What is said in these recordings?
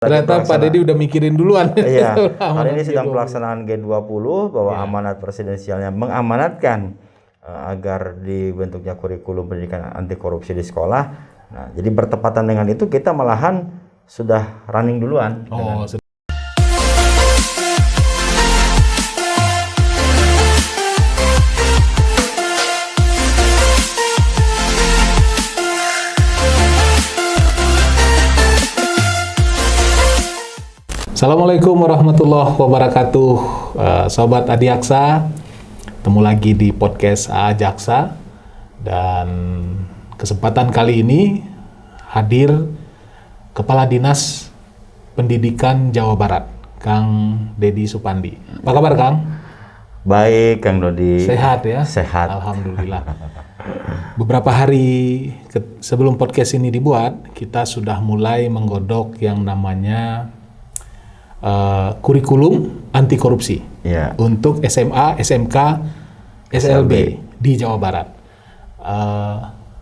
Ternyata Pak Deddy udah mikirin duluan. Iya, hari ini sedang pelaksanaan G20 bahwa amanat presidensialnya mengamanatkan agar dibentuknya kurikulum pendidikan anti korupsi di sekolah. Nah, jadi bertepatan dengan itu kita malahan sudah running duluan. Oh, Assalamualaikum warahmatullahi wabarakatuh, Sobat Adiaksa. Ketemu lagi di podcast Jaksa. Dan kesempatan kali ini hadir Kepala Dinas Pendidikan Jawa Barat, Kang Deddy Supandi. Apa kabar, Kang? Baik, Kang Dodi. Sehat ya? Sehat. Alhamdulillah. Beberapa hari sebelum podcast ini dibuat, kita sudah mulai menggodok yang namanya kurikulum anti korupsi untuk SMA, SMK, SLB di Jawa Barat.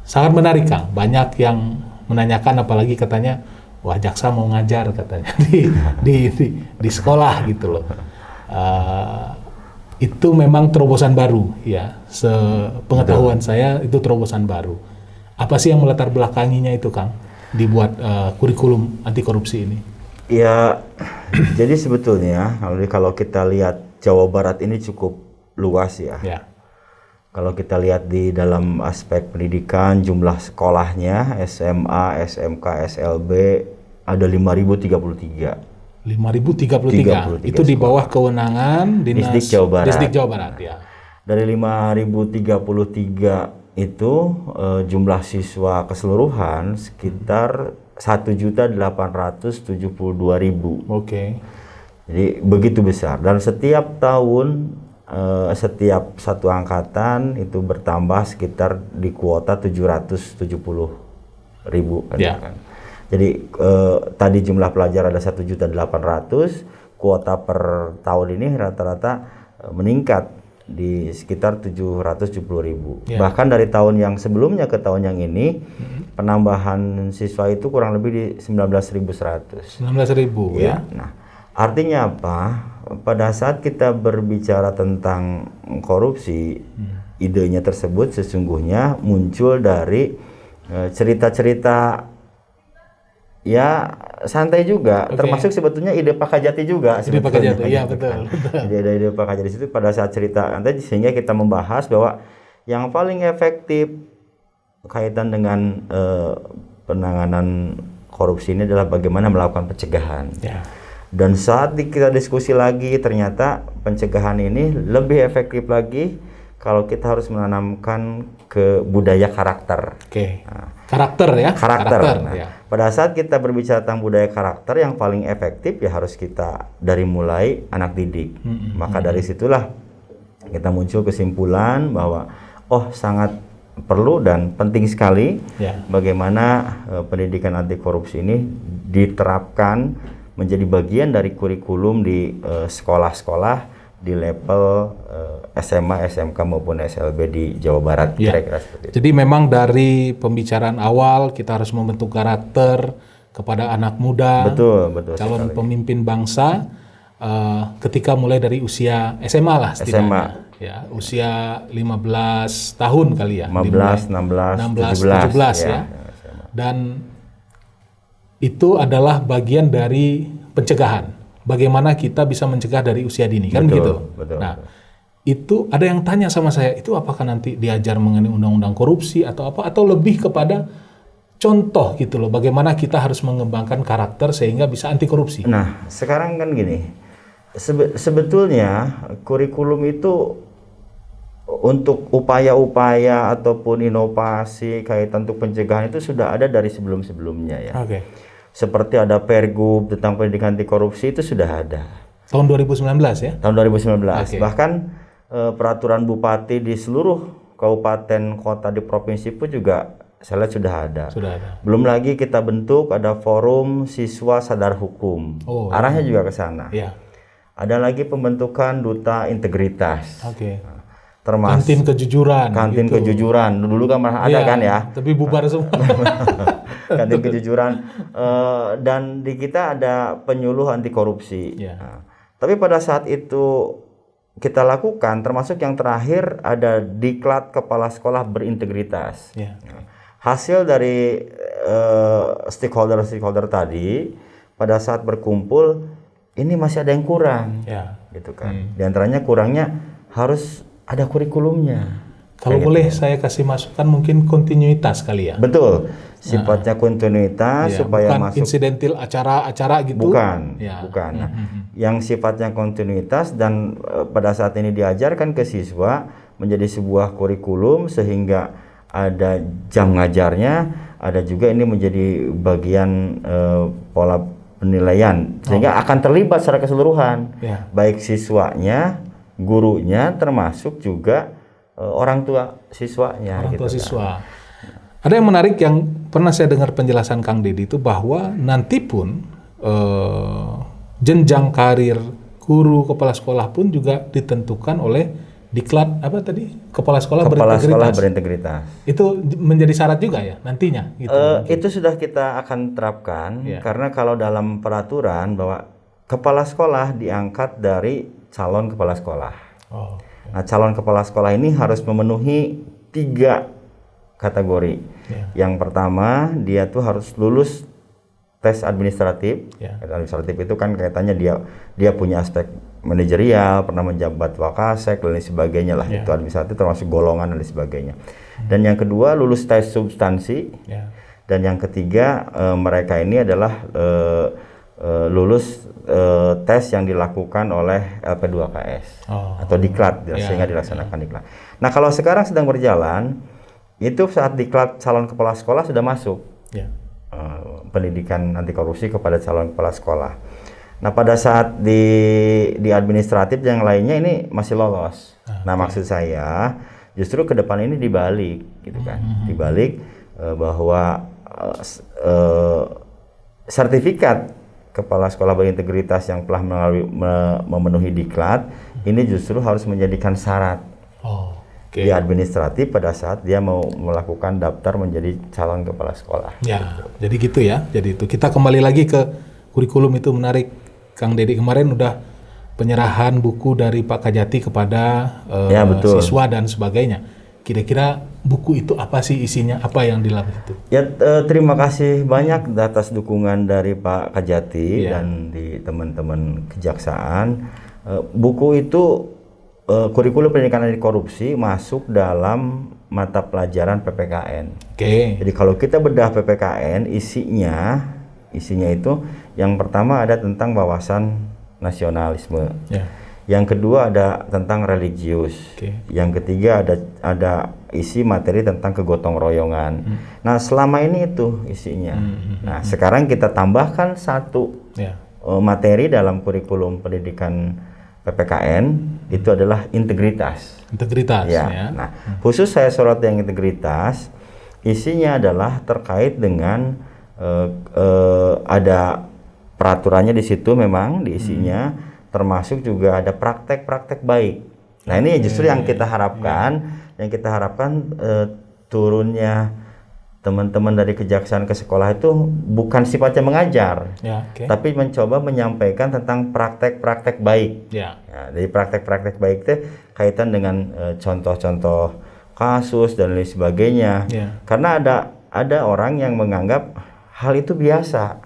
Sangat menarik, Kang. Banyak yang menanyakan, apalagi katanya, wah, jaksa mau ngajar katanya di sekolah gitu loh. Itu memang terobosan baru ya. Sepengetahuan saya itu terobosan baru. Apa sih yang melatar belakanginya itu, Kang, dibuat kurikulum anti korupsi ini? Ya, jadi sebetulnya kalau kita lihat Jawa Barat ini cukup luas ya. Kalau kita lihat di dalam aspek pendidikan, jumlah sekolahnya SMA, SMK, SLB ada 5.033. 5.033. Itu di bawah kewenangan Dinas Distrik Jawa Barat ya. Dari 5.033 itu jumlah siswa keseluruhan sekitar 1.872.000. Oke. Jadi begitu besar, dan setiap tahun setiap satu angkatan itu bertambah sekitar di kuota 770.000 kan. Jadi tadi jumlah pelajar ada 1.800.000, kuota per tahun ini rata-rata meningkat di sekitar 770.000. Bahkan dari tahun yang sebelumnya ke tahun yang ini penambahan siswa itu kurang lebih di 19.100. 19.000 ya. Nah, artinya apa? Pada saat kita berbicara tentang korupsi, idenya tersebut sesungguhnya muncul dari cerita-cerita ya santai juga, termasuk sebetulnya ide Pak Kajati juga. Ide Pak Kajati, iya betul. Jadi ada ide Pak Kajati itu pada saat cerita nanti, sehingga kita membahas bahwa yang paling efektif kaitan dengan penanganan korupsi ini adalah bagaimana melakukan pencegahan. Dan saat kita diskusi lagi, ternyata pencegahan ini lebih efektif lagi kalau kita harus menanamkan ke budaya karakter. Nah, karakter ya. Karakter. Pada saat kita berbicara tentang budaya karakter, yang paling efektif ya harus kita dari mulai anak didik. Maka dari situlah kita muncul kesimpulan bahwa sangat perlu dan penting sekali bagaimana pendidikan anti korupsi ini diterapkan menjadi bagian dari kurikulum di sekolah-sekolah di level SMA, SMK maupun SLB di Jawa Barat. Kira-kira seperti itu. Jadi memang dari pembicaraan awal kita harus membentuk karakter kepada anak muda, calon pemimpin bangsa, ketika mulai dari usia SMA lah setidaknya. Ya, usia 15 tahun kali ya. 15, 16, 17 ya. Dan itu adalah bagian dari pencegahan. Bagaimana kita bisa mencegah dari usia dini, kan begitu? Nah, itu ada yang tanya sama saya, itu apakah nanti diajar mengenai undang-undang korupsi atau apa, atau lebih kepada contoh gitu loh, bagaimana kita harus mengembangkan karakter sehingga bisa anti korupsi. Nah, sekarang kan gini, sebetulnya kurikulum itu untuk upaya-upaya ataupun inovasi kaitan untuk pencegahan itu sudah ada dari sebelum-sebelumnya ya. Seperti ada Pergub tentang pendidikan anti korupsi itu sudah ada. Tahun 2019 ya? Tahun 2019. Bahkan peraturan bupati di seluruh kabupaten kota di provinsi pun juga saya lihat sudah ada. Belum lagi kita bentuk ada forum siswa sadar hukum. Arahnya juga ke sana. Ada lagi pembentukan duta integritas. Termasuk kantin kejujuran. Kantin kejujuran. Dulu kan ada kan ya. Tapi bubar semua. kantin kejujuran, dan di kita ada penyuluh anti korupsi. Nah, tapi pada saat itu kita lakukan, termasuk yang terakhir ada diklat kepala sekolah berintegritas. Nah, hasil dari stakeholder tadi pada saat berkumpul ini masih ada yang kurang, gitu kan. Di antaranya kurangnya harus ada kurikulumnya. Kalau boleh saya kasih masukan mungkin kontinuitas kali ya. Betul, sifatnya kontinuitas supaya bukan masuk insidentil acara-acara gitu. Bukan. Nah, yang sifatnya kontinuitas dan pada saat ini diajarkan ke siswa menjadi sebuah kurikulum sehingga ada jam ngajarnya, ada juga ini menjadi bagian pola penilaian sehingga akan terlibat secara keseluruhan, baik siswanya, gurunya, termasuk juga orang tua siswanya. Orang tua siswa. Ada yang menarik yang pernah saya dengar penjelasan Kang Deddy itu bahwa nanti pun jenjang karir guru kepala sekolah pun juga ditentukan oleh diklat apa tadi kepala sekolah berintegritas. Itu menjadi syarat juga ya nantinya. Gitu, itu sudah kita akan terapkan karena kalau dalam peraturan bahwa kepala sekolah diangkat dari calon kepala sekolah. Nah, calon kepala sekolah ini harus memenuhi 3 kategori. Yang pertama, dia tuh harus lulus tes administratif. Administratif itu kan kaitannya dia punya aspek manajerial, pernah menjabat wakasek dan lain sebagainya lah. Itu administratif termasuk golongan dan lain sebagainya. Dan yang kedua, lulus tes substansi. Dan yang ketiga, mereka ini adalah lulus tes yang dilakukan oleh LP2KS atau diklat sehingga dilaksanakan diklat. Nah, kalau sekarang sedang berjalan itu saat diklat calon kepala sekolah sudah masuk pendidikan anti korupsi kepada calon kepala sekolah. Nah, pada saat di administratif yang lainnya ini masih lolos. Nah, maksud saya justru ke depan ini dibalik gitu kan. Dibalik bahwa sertifikat kepala sekolah berintegritas yang telah memenuhi diklat ini justru harus menjadikan syarat di administratif pada saat dia mau melakukan daftar menjadi calon kepala sekolah. Jadi gitu ya. Jadi itu kita kembali lagi ke kurikulum itu menarik. Kang Deddy kemarin udah penyerahan buku dari Pak Kajati kepada siswa dan sebagainya. Kira-kira buku itu apa sih isinya? Apa yang dilakukan itu? Terima kasih banyak atas dukungan dari Pak Kajati dan di teman-teman kejaksaan. Buku itu kurikulum pendidikan anti korupsi masuk dalam mata pelajaran PPKN. Jadi kalau kita bedah PPKN, isinya itu yang pertama ada tentang wawasan nasionalisme. Yang kedua ada tentang religius. Yang ketiga ada isi materi tentang kegotong royongan. Nah, selama ini itu isinya. Nah, sekarang kita tambahkan satu materi dalam kurikulum pendidikan PPKN itu adalah integritas. Nah, khusus saya sorot yang integritas, isinya adalah terkait dengan ada peraturannya di situ memang di isinya. Termasuk juga ada praktek-praktek baik. Nah, ini justru yang kita harapkan, turunnya teman-teman dari kejaksaan ke sekolah itu bukan sifatnya mengajar, tapi mencoba menyampaikan tentang praktek-praktek baik. Jadi praktek-praktek baik itu kaitan dengan contoh-contoh kasus dan lain sebagainya. Karena ada orang yang menganggap hal itu biasa,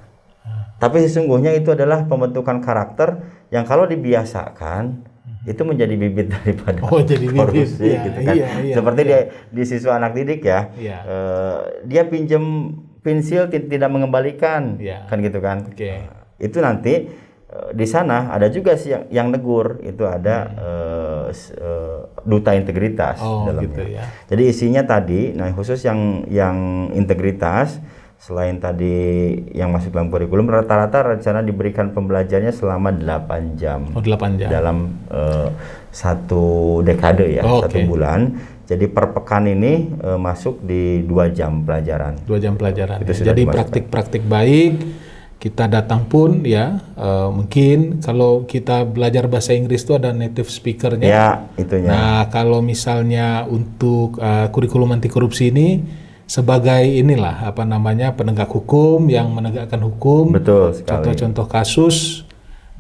tapi sesungguhnya itu adalah pembentukan karakter yang kalau dibiasakan itu menjadi bibit daripada korupsi gitu kan. Seperti di siswa anak didik dia pinjam pensil tidak mengembalikan kan gitu kan. Itu nanti di sana ada juga sih yang negur, itu ada duta integritas dalamnya. Jadi isinya tadi, nah khusus yang integritas. Selain tadi yang masuk dalam kurikulum, rata-rata rencana diberikan pembelajarannya selama 8 jam. 8 jam. Dalam satu dekade satu bulan. Jadi per pekan ini masuk di 2 jam pelajaran. 2 jam pelajaran. Jadi praktik-praktik baik, kita datang pun mungkin kalau kita belajar bahasa Inggris itu ada native speaker-nya. Itunya. Nah, kalau misalnya untuk kurikulum anti korupsi ini, sebagai inilah apa namanya penegak hukum yang menegakkan hukum. Betul sekali. Contoh-contoh kasus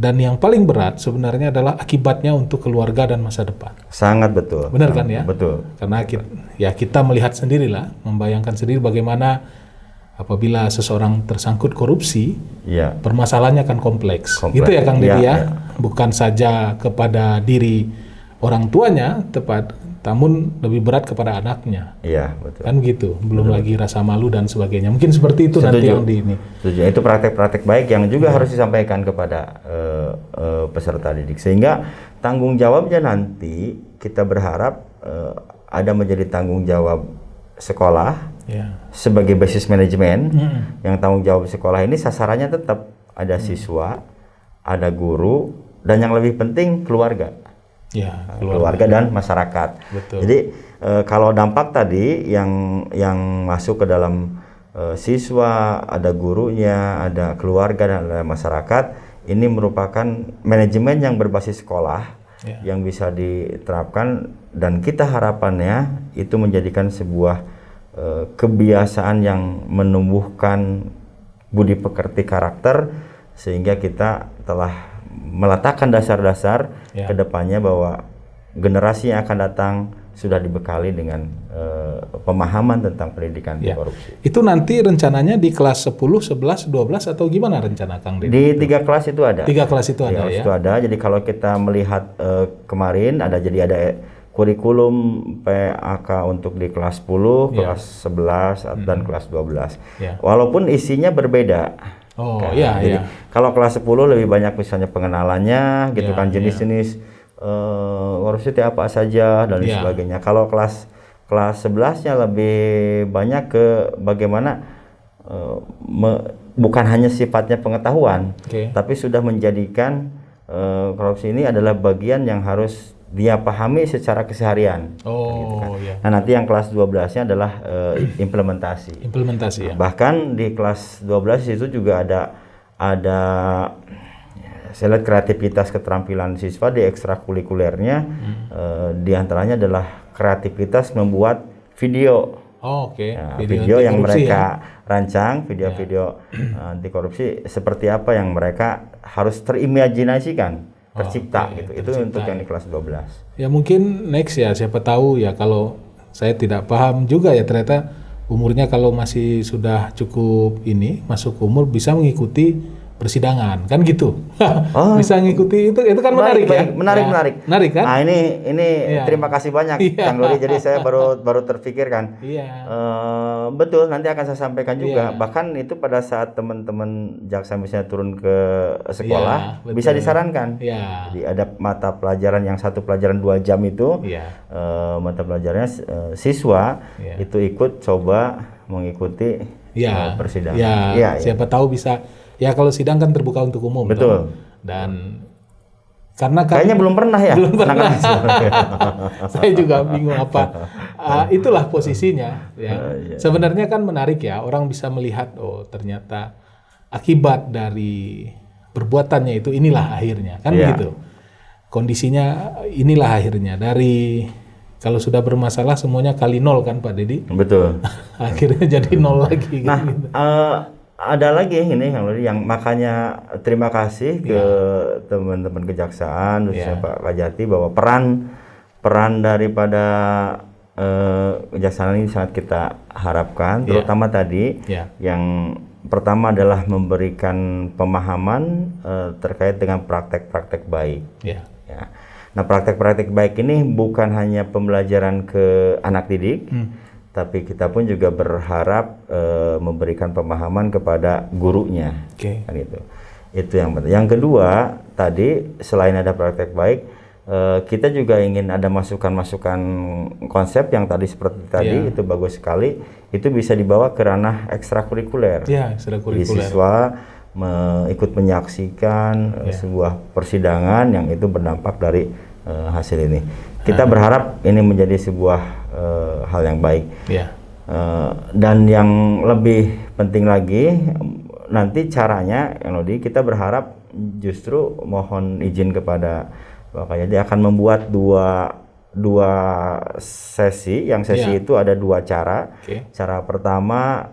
dan yang paling berat sebenarnya adalah akibatnya untuk keluarga dan masa depan. Sangat betul. Benar kan ya? Betul. Karena kita melihat sendirilah, membayangkan sendiri bagaimana apabila seseorang tersangkut korupsi, ya, permasalahannya kan kompleks. Gitu ya Kang Deddy ya. Bukan saja kepada diri orang tuanya namun lebih berat kepada anaknya. Iya, betul. Kan gitu. Belum lagi rasa malu dan sebagainya. Mungkin seperti itu. Setuju. Nanti yang di ini. Setuju. Itu praktek-praktek baik yang juga harus disampaikan kepada peserta didik. Sehingga tanggung jawabnya nanti kita berharap ada menjadi tanggung jawab sekolah sebagai basis manajemen. Yang tanggung jawab sekolah ini sasarannya tetap ada siswa, ada guru, dan yang lebih penting keluarga. Ya, keluarga dan masyarakat. Betul. Jadi kalau dampak tadi yang masuk ke dalam siswa, ada gurunya, ada keluarga dan ada masyarakat, ini merupakan manajemen yang berbasis sekolah yang bisa diterapkan, dan kita harapannya itu menjadikan sebuah kebiasaan yang menumbuhkan budi pekerti karakter, sehingga kita telah meletakkan dasar-dasar ke depannya bahwa generasi yang akan datang sudah dibekali dengan pemahaman tentang pendidikan anti korupsi. Itu nanti rencananya di kelas 10, 11, 12 atau gimana rencana Kang Deddy? Di 3 kelas itu ada. 3 kelas itu ada ya. Itu ada. Jadi kalau kita melihat kemarin ada kurikulum PAK untuk di kelas 10, kelas 11 dan kelas 12. Walaupun isinya berbeda. Jadi kalau kelas 10 lebih banyak misalnya pengenalannya gitu kan, jenis-jenis korupsi apa saja dan sebagainya. Kalau kelas 11-nya lebih banyak ke bagaimana bukan hanya sifatnya pengetahuan, tapi sudah menjadikan korupsi ini adalah bagian yang harus dia pahami secara keseharian. Gitu kan. Nah, nanti yang kelas 12-nya adalah implementasi. Implementasi. Bahkan di kelas 12 itu juga ada saya lihat kreativitas keterampilan siswa di ekstrakurikulernya. Di antaranya adalah kreativitas membuat video. Video yang mereka rancang, video-video anti korupsi seperti apa yang mereka harus terimajinasikan, tercipta gitu. Itu untuk yang di kelas 12. Ya mungkin next ya, siapa tahu ya, kalau saya tidak paham juga ya, ternyata umurnya kalau masih sudah cukup masuk umur bisa mengikuti persidangan kan gitu. Bisa ngikuti itu kan menarik ya. Menarik kan? Nah, ini terima kasih banyak Kang Dodi. Jadi saya baru terpikir kan. Betul, nanti akan saya sampaikan juga. Bahkan itu pada saat teman-teman jaksa misalnya turun ke sekolah bisa disarankan. Jadi ada mata pelajaran yang satu pelajaran 2 jam itu, mata pelajarannya siswa itu ikut coba mengikuti persidangan. Siapa tahu bisa. Ya kalau sidang kan terbuka untuk umum. Betul. Dan karena kayaknya belum pernah ya. Belum pernah. Saya juga bingung apa. Itulah posisinya. Sebenarnya kan menarik ya. Orang bisa melihat, ternyata akibat dari perbuatannya itu inilah akhirnya. Kan gitu. Kondisinya inilah akhirnya. Dari kalau sudah bermasalah semuanya kali 0 kan Pak Deddy. Betul. Akhirnya jadi 0 lagi. Nah, gitu. Ada lagi ini yang makanya terima kasih ke teman-teman kejaksaan, khususnya Pak Kajati, bahwa peran daripada kejaksaan ini sangat kita harapkan, terutama tadi yang pertama adalah memberikan pemahaman terkait dengan praktek-praktek baik. Nah, praktek-praktek baik ini bukan hanya pembelajaran ke anak didik, tapi kita pun juga berharap memberikan pemahaman kepada gurunya. Kan itu yang penting. Yang kedua, tadi selain ada praktek baik, kita juga ingin ada masukan-masukan konsep yang tadi seperti tadi, itu bagus sekali. Itu bisa dibawa ke ranah ekstrakurikuler. Jadi siswa ikut menyaksikan sebuah persidangan yang itu berdampak dari hasil ini. Kita berharap ini menjadi sebuah hal yang baik. Dan yang lebih penting lagi, nanti caranya, kita berharap justru mohon izin kepada Pak Kajati akan membuat 2 dua sesi. Yang sesi itu ada dua cara. Cara pertama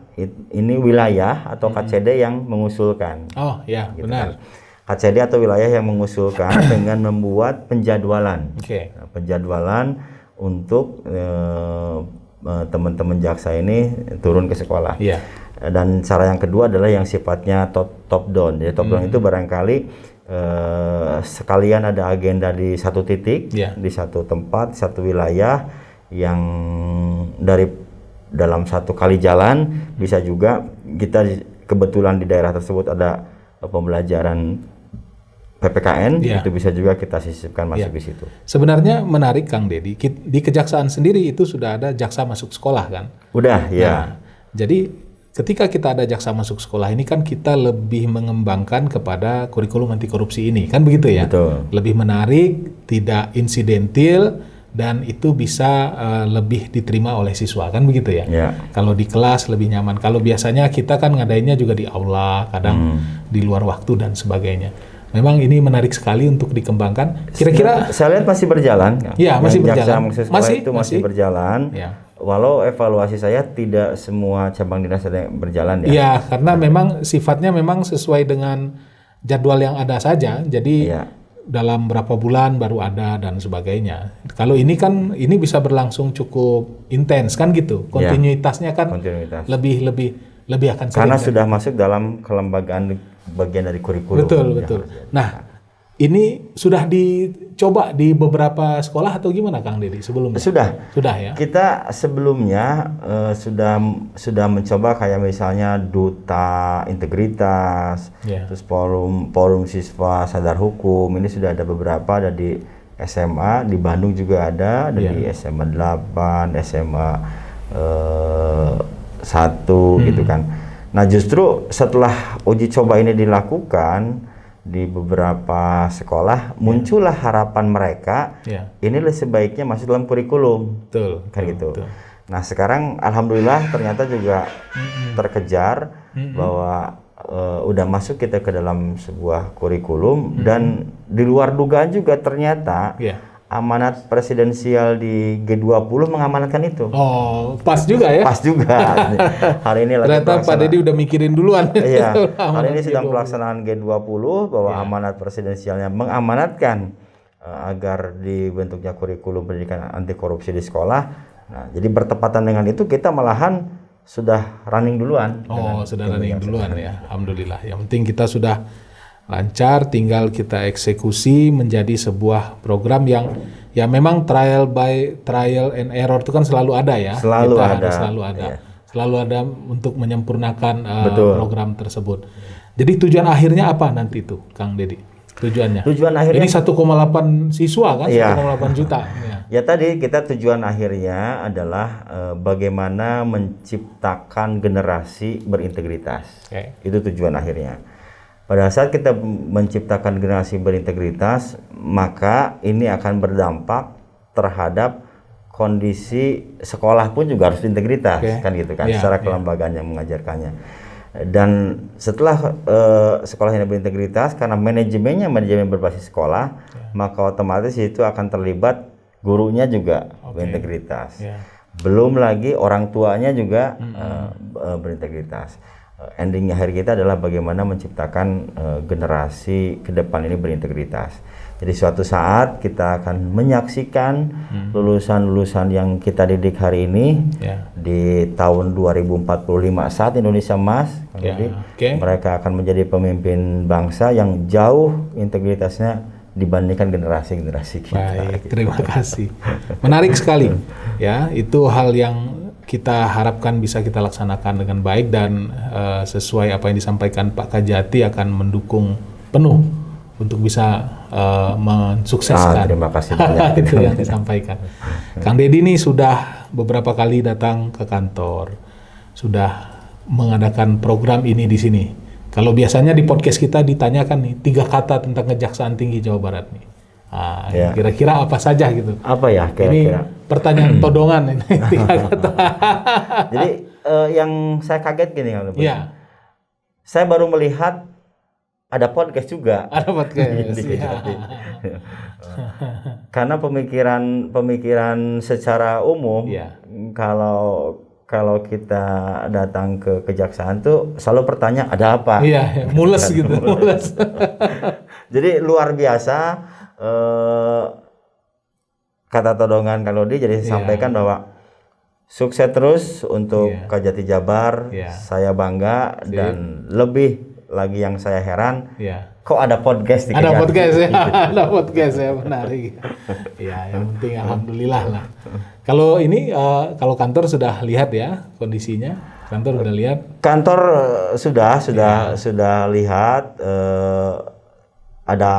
ini wilayah atau KCD yang mengusulkan. Oh ya, gitu benar. KCD atau wilayah yang mengusulkan dengan membuat penjadwalan. Penjadwalan untuk teman-teman jaksa ini turun ke sekolah. Dan cara yang kedua adalah yang sifatnya top down. Jadi top down itu barangkali sekalian ada agenda di satu titik, di satu tempat, satu wilayah yang dalam satu kali jalan. Bisa juga kita kebetulan di daerah tersebut ada pembelajaran PPKN, itu bisa juga kita sisipkan masuk di situ. Sebenarnya menarik Kang Dedi, di kejaksaan sendiri itu sudah ada jaksa masuk sekolah kan? Udah, ya. Nah, jadi ketika kita ada jaksa masuk sekolah ini kan kita lebih mengembangkan kepada kurikulum anti korupsi ini, kan begitu ya? Betul. Lebih menarik, tidak insidentil, dan itu bisa lebih diterima oleh siswa, kan begitu ya? Kalau di kelas lebih nyaman. Kalau biasanya kita kan ngadainnya juga di aula, kadang di luar waktu dan sebagainya. Memang ini menarik sekali untuk dikembangkan. Kira-kira saya lihat masih berjalan. Ya, masih berjalan. Masih berjalan. Walau evaluasi saya tidak semua cabang dinas ada yang berjalan ya. Iya, karena memang sifatnya memang sesuai dengan jadwal yang ada saja. Jadi dalam berapa bulan baru ada dan sebagainya. Kalau ini kan ini bisa berlangsung cukup intens kan gitu. Kontinuitasnya kan lebih akan sering. Karena sudah masuk dalam kelembagaan bagian dari kurikulum. Betul. Nah, ini sudah dicoba di beberapa sekolah atau gimana Kang Dedi sebelumnya? Sudah ya. Kita sebelumnya sudah mencoba kayak misalnya duta integritas, terus forum siswa sadar hukum. Ini sudah ada beberapa, ada di SMA, di Bandung juga ada di SMA 8, SMA 1 gitu kan. Nah, justru setelah uji coba ini dilakukan di beberapa sekolah, muncullah harapan mereka, ini sebaiknya masuk dalam kurikulum, kan gitu. Nah, sekarang alhamdulillah ternyata juga terkejar bahwa udah masuk kita ke dalam sebuah kurikulum, dan di luar dugaan juga ternyata amanat presidensial di G20 mengamanatkan itu. Oh, pas juga ya? Pas juga. Hari ini ternyata Pak Dedi udah mikirin duluan. Iya, hari ini sedang pelaksanaan G20 bahwa amanat presidensialnya mengamanatkan agar dibentuknya kurikulum pendidikan anti korupsi di sekolah. Nah, jadi bertepatan dengan itu kita malahan sudah running duluan. Oh, sudah running duluan ya. Alhamdulillah. Yang penting kita sudah lancar, tinggal kita eksekusi menjadi sebuah program yang ya memang trial and error itu kan selalu ada ya. Selalu ada untuk menyempurnakan program tersebut. Jadi tujuan akhirnya apa nanti itu, Kang Dedi? Tujuan akhirnya ini 1,8 siswa kan, 1,8 juta. Ya tadi kita tujuan akhirnya adalah bagaimana menciptakan generasi berintegritas. Itu tujuan akhirnya. Pada saat kita menciptakan generasi berintegritas, maka ini akan berdampak terhadap kondisi sekolah pun juga harus integritas, kan gitu kan, secara kelembagaan yang mengajarkannya. Dan setelah sekolah ini berintegritas, karena manajemen berbasis sekolah, maka otomatis itu akan terlibat gurunya juga berintegritas. Belum lagi orang tuanya juga berintegritas. Endingnya hari kita adalah bagaimana menciptakan generasi ke depan ini berintegritas. Jadi suatu saat kita akan menyaksikan lulusan-lulusan yang kita didik hari ini di tahun 2045 saat Indonesia Emas, mereka akan menjadi pemimpin bangsa yang jauh integritasnya dibandingkan generasi-generasi kita. Baik, terima kasih. Menarik sekali. Ya, itu hal yang kita harapkan bisa kita laksanakan dengan baik, dan sesuai apa yang disampaikan Pak Kajati akan mendukung penuh untuk bisa mensukseskan. Terima kasih banyak. Itu yang disampaikan. Kang Dedi ini sudah beberapa kali datang ke kantor, sudah mengadakan program ini di sini. Kalau biasanya di podcast kita ditanyakan nih 3 kata tentang Kejaksaan Tinggi Jawa Barat nih. Kira-kira apa saja gitu? Apa ya kira-kira? Ini pertanyaan todongan ini 3 kata. Jadi yang saya kaget gini, saya baru melihat ada podcast juga. Ada podcast. Ya. Karena pemikiran secara umum, kalau kita datang ke kejaksaan tuh selalu bertanya ada apa? Iya, mules gitu, mules. Jadi luar biasa. Kata todongan Kang Dodi, jadi sampaikan bahwa sukses terus untuk Kajati Jabar. Saya bangga dan lebih lagi yang saya heran. Kok ada podcast di Ada podcast ya, ada podcast ya, menarik. Ya, yang penting alhamdulillah lah. Kalau ini, kalau kantor sudah lihat ya kondisinya, kantor udah lihat. Kantor sudah lihat, ada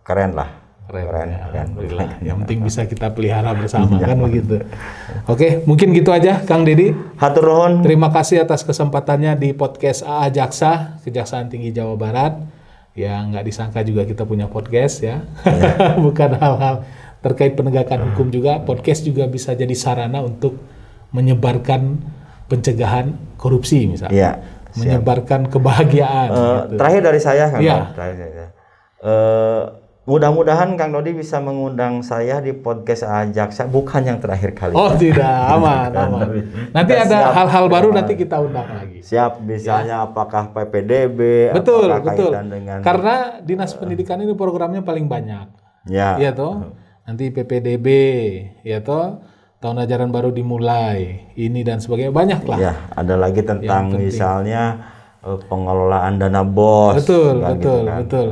keren lah. Keren. Alhamdulillah. Yang penting bisa kita pelihara bersama kan begitu. Oke, mungkin gitu aja Kang Dedi. Hatur nuhun. Terima kasih atas kesempatannya di podcast AA Jaksa, Kejaksaan Tinggi Jawa Barat. Ya nggak disangka juga kita punya podcast ya. Bukan hal-hal terkait penegakan hukum juga. Podcast juga bisa jadi sarana untuk menyebarkan pencegahan korupsi misalnya. Menyebarkan kebahagiaan. Gitu. Terakhir dari saya Kang. Mudah-mudahan Kang Dodi bisa mengundang saya di podcast AA Jaksa, bukan yang terakhir kali. Oh tidak, aman. Nanti ada hal-hal baru nanti kita undang lagi. Siap, misalnya apakah PPDB, betul. kaitan dengan... Karena Dinas Pendidikan ini programnya paling banyak. Iya toh. Nanti PPDB, ya toh. Tahun ajaran baru dimulai, ini dan sebagainya, banyak lah. Ya, ada lagi tentang misalnya pengelolaan dana BOS. Betul.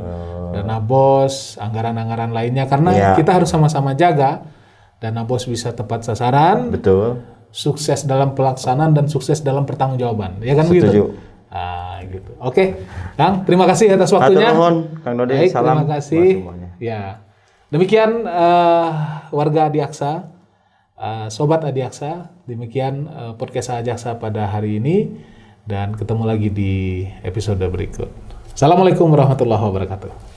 Dana BOS, anggaran-anggaran lainnya, karena kita harus sama-sama jaga dana BOS bisa tepat sasaran, sukses dalam pelaksanaan dan sukses dalam pertanggungjawaban, ya kan? Begitu. Gitu. Oke, Kang, terima kasih atas waktunya. Kang Dodi, baik, salam. Terima kasih. Ya, demikian warga Adiaksa, sobat Adiaksa, demikian podcast AA Jaksa pada hari ini, dan ketemu lagi di episode berikut. Assalamualaikum warahmatullahi wabarakatuh.